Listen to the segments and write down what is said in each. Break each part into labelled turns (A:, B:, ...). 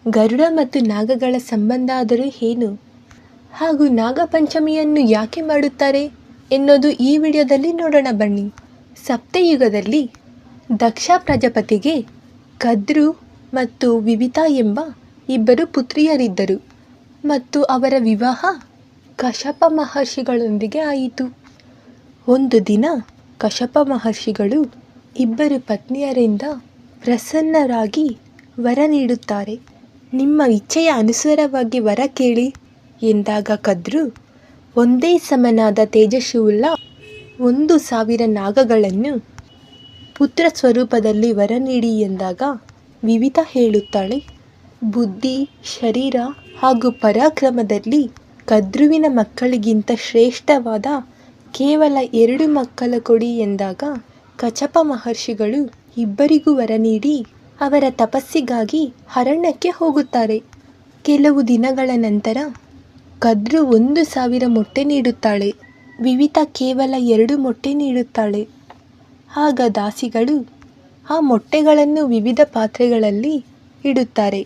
A: ಗರುಡ ಮತ್ತು ನಾಗಗಳ ಸಂಬಂಧ ಆದರೂ ಏನು, ಹಾಗೂ ನಾಗಪಂಚಮಿಯನ್ನು ಯಾಕೆ ಮಾಡುತ್ತಾರೆ ಎನ್ನೋದು ಈ ವಿಡಿಯೋದಲ್ಲಿ ನೋಡೋಣ ಬನ್ನಿ. ಸಪ್ತಯುಗದಲ್ಲಿ ದಕ್ಷ ಪ್ರಜಾಪತಿಗೆ ಕದ್ರು ಮತ್ತು ವಿವಿತಾ ಎಂಬ ಇಬ್ಬರು ಪುತ್ರಿಯರಿದ್ದರು ಮತ್ತು ಅವರ ವಿವಾಹ ಕಶ್ಯಪ ಮಹರ್ಷಿಗಳೊಂದಿಗೆ ಆಯಿತು. ಒಂದು ದಿನ ಕಶ್ಯಪ ಮಹರ್ಷಿಗಳು ಇಬ್ಬರು ಪತ್ನಿಯರಿಂದ ಪ್ರಸನ್ನರಾಗಿ ವರ ನೀಡುತ್ತಾರೆ. ನಿಮ್ಮ ಇಚ್ಛೆಯ ಅನುಸಾರವಾಗಿ ವರ ಕೇಳಿ ಎಂದಾಗ ಕದ್ರು ಒಂದೇ ಸಮನಾದ ತೇಜಸ್ಸುಳ್ಳ 1,000 ನಾಗಗಳನ್ನು ಪುತ್ರ ಸ್ವರೂಪದಲ್ಲಿ ವರ ನೀಡಿ ಎಂದಾಗ ವಿವಿತಾ ಹೇಳುತ್ತಾಳೆ, ಬುದ್ಧಿ, ಶರೀರ ಹಾಗೂ ಪರಾಕ್ರಮದಲ್ಲಿ ಕದ್ರುವಿನ ಮಕ್ಕಳಿಗಿಂತ ಶ್ರೇಷ್ಠವಾದ ಕೇವಲ 2 ಮಕ್ಕಳ ಕೊಡಿ ಎಂದಾಗ ಕಶ್ಯಪ ಮಹರ್ಷಿಗಳು ಇಬ್ಬರಿಗೂ ವರ ನೀಡಿ ಅವರ ತಪಸ್ಸಿಗಾಗಿ ಅರಣ್ಯಕ್ಕೆ ಹೋಗುತ್ತಾರೆ. ಕೆಲವು ದಿನಗಳ ನಂತರ ಕದ್ರು 1,000 ಮೊಟ್ಟೆ ನೀಡುತ್ತಾಳೆ. ವಿವಿತಾ ಕೇವಲ 2 ಮೊಟ್ಟೆ ನೀಡುತ್ತಾಳೆ. ಆಗ ದಾಸಿಗಳು ಆ ಮೊಟ್ಟೆಗಳನ್ನು ವಿವಿಧ ಪಾತ್ರೆಗಳಲ್ಲಿ ಇಡುತ್ತಾರೆ.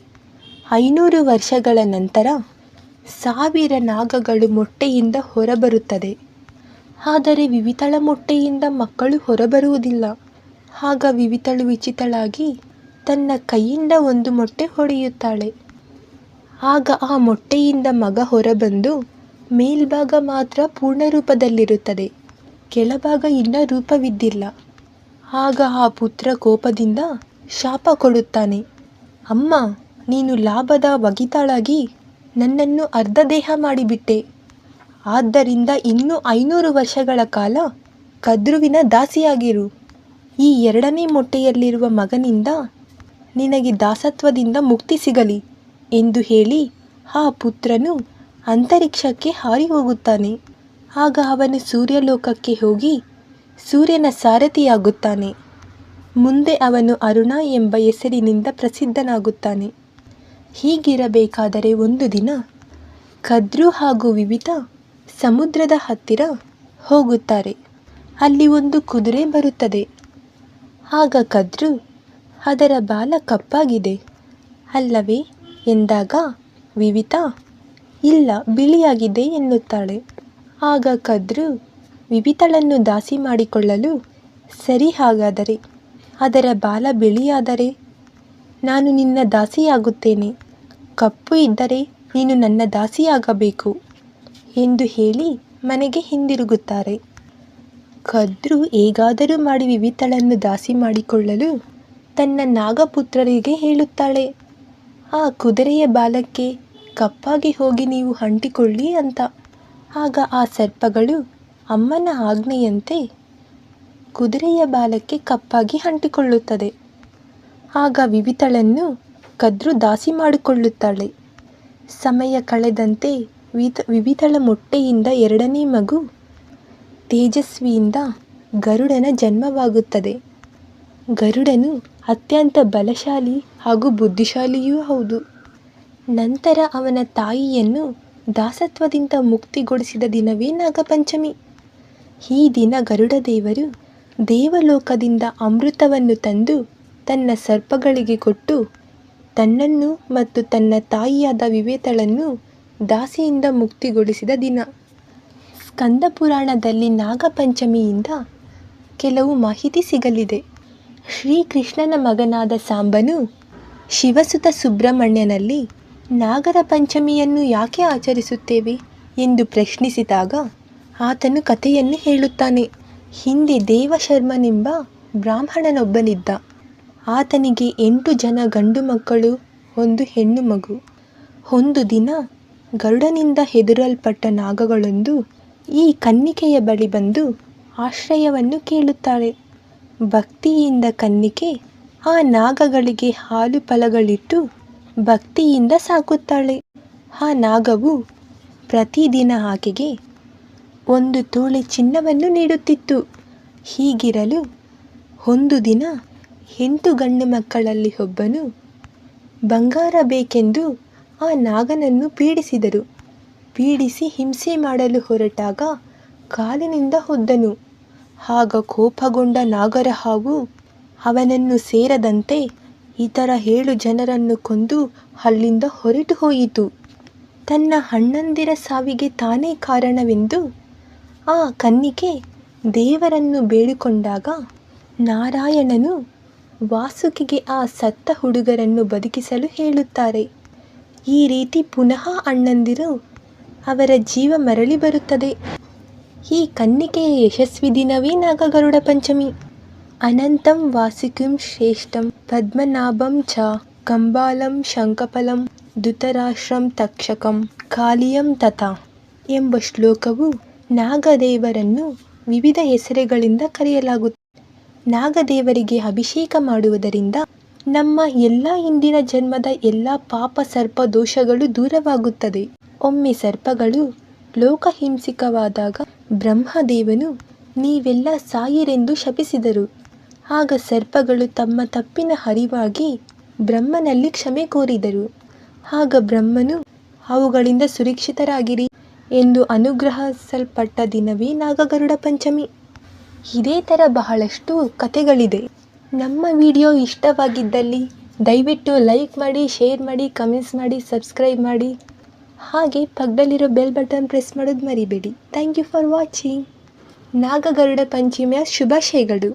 A: 500 ವರ್ಷಗಳ ನಂತರ 1000 ನಾಗಗಳು ಮೊಟ್ಟೆಯಿಂದ ಹೊರಬರುತ್ತದೆ. ಆದರೆ ವಿವಿತಳ ಮೊಟ್ಟೆಯಿಂದ ಮಕ್ಕಳು ಹೊರಬರುವುದಿಲ್ಲ. ಆಗ ವಿವಿತಳು ವಿಚಿತ್ರಳಾಗಿ ತನ್ನ ಕೈಯಿಂದ ಒಂದು ಮೊಟ್ಟೆ ಹೊಡೆಯುತ್ತಾಳೆ. ಆಗ ಆ ಮೊಟ್ಟೆಯಿಂದ ಮಗ ಹೊರಬಂದು ಮೇಲ್ಭಾಗ ಮಾತ್ರ ಪೂರ್ಣ ರೂಪದಲ್ಲಿರುತ್ತದೆ, ಕೆಳಭಾಗ ಇನ್ನೂ ರೂಪವಿದ್ದಿಲ್ಲ. ಆಗ ಆ ಪುತ್ರ ಕೋಪದಿಂದ ಶಾಪ ಕೊಡುತ್ತಾನೆ, ಅಮ್ಮ, ನೀನು ಲಾಭದ ಒಗಿತಾಳಾಗಿ ನನ್ನನ್ನು ಅರ್ಧ ದೇಹ ಮಾಡಿಬಿಟ್ಟೆ. ಆದ್ದರಿಂದ ಇನ್ನೂ 500 ವರ್ಷಗಳ ಕಾಲ ಕದ್ರುವಿನ ದಾಸಿಯಾಗಿರು. ಈ 2ನೇ ಮೊಟ್ಟೆಯಲ್ಲಿರುವ ಮಗನಿಂದ ನಿನಗೆ ದಾಸತ್ವದಿಂದ ಮುಕ್ತಿ ಸಿಗಲಿ ಎಂದು ಹೇಳಿ ಆ ಪುತ್ರನು ಅಂತರಿಕ್ಷಕ್ಕೆ ಹಾರಿ ಹೋಗುತ್ತಾನೆ. ಆಗ ಅವನು ಸೂರ್ಯಲೋಕಕ್ಕೆ ಹೋಗಿ ಸೂರ್ಯನ ಸಾರಥಿಯಾಗುತ್ತಾನೆ. ಮುಂದೆ ಅವನು ಅರುಣ ಎಂಬ ಹೆಸರಿನಿಂದ ಪ್ರಸಿದ್ಧನಾಗುತ್ತಾನೆ. ಹೀಗಿರಬೇಕಾದರೆ ಒಂದು ದಿನ ಕದ್ರು ಹಾಗೂ ವಿವಿತಾ ಸಮುದ್ರದ ಹತ್ತಿರ ಹೋಗುತ್ತಾರೆ. ಅಲ್ಲಿ ಒಂದು ಕುದುರೆ ಬರುತ್ತದೆ. ಆಗ ಕದ್ರು, ಅದರ ಬಾಲ ಕಪ್ಪಾಗಿದೆ ಅಲ್ಲವೇ ಎಂದಾಗ ವಿವಿತಾ, ಇಲ್ಲ, ಬಿಳಿಯಾಗಿದೆ ಎನ್ನುತ್ತಾಳೆ. ಆಗ ಕದ್ರು ವಿವಿತಳನ್ನು ದಾಸಿ ಮಾಡಿಕೊಳ್ಳಲು, ಸರಿ, ಹಾಗಾದರೆ ಅದರ ಬಾಲ ಬಿಳಿಯಾದರೆ ನಾನು ನಿನ್ನ ದಾಸಿಯಾಗುತ್ತೇನೆ, ಕಪ್ಪು ಇದ್ದರೆ ನೀನು ನನ್ನ ದಾಸಿಯಾಗಬೇಕು ಎಂದು ಹೇಳಿ ಮನೆಗೆ ಹಿಂದಿರುಗುತ್ತಾರೆ. ಕದ್ರು ಹೇಗಾದರೂ ಮಾಡಿ ವಿವಿತಳನ್ನು ದಾಸಿ ಮಾಡಿಕೊಳ್ಳಲು ತನ್ನ ನಾಗಪುತ್ರರಿಗೆ ಹೇಳುತ್ತಾಳೆ, ಆ ಕುದುರೆಯ ಬಾಲಕ್ಕೆ ಕಪ್ಪಾಗಿ ಹೋಗಿ ನೀವು ಅಂಟಿಕೊಳ್ಳಿ ಅಂತ. ಆಗ ಆ ಸರ್ಪಗಳು ಅಮ್ಮನ ಆಜ್ಞೆಯಂತೆ ಕುದುರೆಯ ಬಾಲಕ್ಕೆ ಕಪ್ಪಾಗಿ ಅಂಟಿಕೊಳ್ಳುತ್ತದೆ. ಆಗ ವಿವಿತಳನ್ನು ಕದ್ರು ದಾಸಿ ಮಾಡಿಕೊಳ್ಳುತ್ತಾಳೆ. ಸಮಯ ಕಳೆದಂತೆ ವಿವಿತಳ ಮೊಟ್ಟೆಯಿಂದ 2ನೇ ಮಗು ತೇಜಸ್ವಿಯಿಂದ ಗರುಡನ ಜನ್ಮವಾಗುತ್ತದೆ. ಗರುಡನು ಅತ್ಯಂತ ಬಲಶಾಲಿ ಹಾಗೂ ಬುದ್ಧಿಶಾಲಿಯೂ ಹೌದು. ನಂತರ ಅವನ ತಾಯಿಯನ್ನು ದಾಸತ್ವದಿಂದ ಮುಕ್ತಿಗೊಳಿಸಿದ ದಿನವೇ ನಾಗಪಂಚಮಿ. ಈ ದಿನ ಗರುಡ ದೇವರು ದೇವಲೋಕದಿಂದ ಅಮೃತವನ್ನು ತಂದು ತನ್ನ ಸರ್ಪಗಳಿಗೆ ಕೊಟ್ಟು ತನ್ನನ್ನು ಮತ್ತು ತನ್ನ ತಾಯಿಯಾದ ವಿವಿತಳನ್ನು ದಾಸಿಯಿಂದ ಮುಕ್ತಿಗೊಳಿಸಿದ ದಿನ. ಸ್ಕಂದ ಪುರಾಣದಲ್ಲಿ ನಾಗಪಂಚಮಿಯಿಂದ ಕೆಲವು ಮಾಹಿತಿ ಸಿಗಲಿದೆ. ಶ್ರೀಕೃಷ್ಣನ ಮಗನಾದ ಸಾಂಬನು ಶಿವಸುತ ಸುಬ್ರಹ್ಮಣ್ಯನಲ್ಲಿ ನಾಗರ ಪಂಚಮಿಯನ್ನು ಯಾಕೆ ಆಚರಿಸುತ್ತೇವೆ ಎಂದು ಪ್ರಶ್ನಿಸಿದಾಗ ಆತನು ಕಥೆಯನ್ನು ಹೇಳುತ್ತಾನೆ. ಹಿಂದೆ ದೇವಶರ್ಮನೆಂಬ ಬ್ರಾಹ್ಮಣನೊಬ್ಬನಿದ್ದ. ಆತನಿಗೆ 8 ಜನ ಗಂಡು ಮಕ್ಕಳು, 1 ಹೆಣ್ಣು ಮಗು. ಒಂದು ದಿನ ಗರುಡನಿಂದ ಹೆದರಲ್ಪಟ್ಟ ನಾಗಗಳೊಂದು ಈ ಕನ್ನಿಕೆಯ ಬಳಿ ಬಂದು ಆಶ್ರಯವನ್ನು ಕೇಳುತ್ತಾಳೆ. ಭಕ್ತಿಯಿಂದ ಕನ್ನಿಕೆ ಆ ನಾಗಗಳಿಗೆ ಹಾಲು ಫಲಗಳಿಟ್ಟು ಭಕ್ತಿಯಿಂದ ಸಾಕುತ್ತಾಳೆ. ಆ ನಾಗವು ಪ್ರತಿದಿನ ಆಕೆಗೆ 1 ತೊಲೆ ಚಿನ್ನವನ್ನು ನೀಡುತ್ತಿತ್ತು. ಹೀಗಿರಲು ಒಂದು ದಿನ 8 ಗಂಡು ಮಕ್ಕಳಲ್ಲಿ ಒಬ್ಬನು ಬಂಗಾರ ಬೇಕೆಂದು ಆ ನಾಗನನ್ನು ಪೀಡಿಸಿದರು. ಪೀಡಿಸಿ ಹಿಂಸೆ ಮಾಡಲು ಹೊರಟಾಗ ಕಾಲಿನಿಂದ ಒದ್ದನು. ಆಗ ಕೋಪಗೊಂಡ ನಾಗರ ಹಾವು ಅವನನ್ನು ಸೇರದಂತೆ ಇತರ 7 ಜನರನ್ನು ಕೊಂದು ಅಲ್ಲಿಂದ ಹೊರಟು ಹೋಯಿತು. ತನ್ನ ಅಣ್ಣಂದಿರ ಸಾವಿಗೆ ತಾನೇ ಕಾರಣವೆಂದು ಆ ಕನ್ನಿಕೆ ದೇವರನ್ನು ಬೇಡಿಕೊಂಡಾಗ ನಾರಾಯಣನು ವಾಸುಕಿಗೆ ಆ ಸತ್ತ ಹುಡುಗರನ್ನು ಬದುಕಿಸಲು ಹೇಳುತ್ತಾರೆ. ಈ ರೀತಿ ಪುನಃ ಅಣ್ಣಂದಿರು ಅವರ ಜೀವ ಮರಳಿ ಬರುತ್ತದೆ. ಈ ಕನ್ನಿಕೆಯ ಯಶಸ್ವಿ ದಿನವೇ ನಾಗಗರುಡ ಪಂಚಮಿ. ಅನಂತಂ ವಾಸುಕಿಂ ಶ್ರೇಷ್ಠಂ ಪದ್ಮನಾಭಂ ಚ ಕಂಬಾಲಂ ಶಂಖಫಲಂ ಧೃತರಾಷ್ಟ್ರಂ ತಕ್ಷಕಂ ಕಾಲಿಯಂ ತಥಾ ಎಂಬ ಶ್ಲೋಕವು ನಾಗದೇವರನ್ನು ವಿವಿಧ ಹೆಸರುಗಳಿಂದ ಕರೆಯಲಾಗುತ್ತದೆ. ನಾಗದೇವರಿಗೆ ಅಭಿಷೇಕ ಮಾಡುವುದರಿಂದ ನಮ್ಮ ಎಲ್ಲ ಹಿಂದಿನ ಜನ್ಮದ ಎಲ್ಲ ಪಾಪ ಸರ್ಪ ದೋಷಗಳು ದೂರವಾಗುತ್ತದೆ. ಒಮ್ಮೆ ಸರ್ಪಗಳು ಲೋಕಹಿಂಸಿಕವಾದಾಗ ಬ್ರಹ್ಮದೇವನು ನೀವೆಲ್ಲ ಸಾಯಿರೆಂದು ಶಪಿಸಿದರು. ಆಗ ಸರ್ಪಗಳು ತಮ್ಮ ತಪ್ಪಿನ ಅರಿವಾಗಿ ಬ್ರಹ್ಮನಲ್ಲಿ ಕ್ಷಮೆ ಕೋರಿದರು. ಆಗ ಬ್ರಹ್ಮನು ಅವುಗಳಿಂದ ಸುರಕ್ಷಿತರಾಗಿರಿ ಎಂದು ಅನುಗ್ರಹಿಸಲ್ಪಟ್ಟ ದಿನವೇ ನಾಗಗರುಡ ಪಂಚಮಿ. ಇದೇ ಥರ ಬಹಳಷ್ಟು ಕಥೆಗಳಿದೆ. ನಮ್ಮ ವಿಡಿಯೋ ಇಷ್ಟವಾಗಿದ್ದಲ್ಲಿ ದಯವಿಟ್ಟು ಲೈಕ್ ಮಾಡಿ, ಶೇರ್ ಮಾಡಿ, ಕಮೆಂಟ್ಸ್ ಮಾಡಿ, ಸಬ್ಸ್ಕ್ರೈಬ್ ಮಾಡಿ. ಹಾಗೆ ಪಕ್ಕದಲ್ಲಿರೋ ಬೆಲ್ ಬಟನ್ ಪ್ರೆಸ್ ಮಾಡೋದು ಮರಿಬೇಡಿ. Thank you for watching. Nagagaruda ಪಂಚಮಿಯ ಶುಭಾಶಯಗಳು.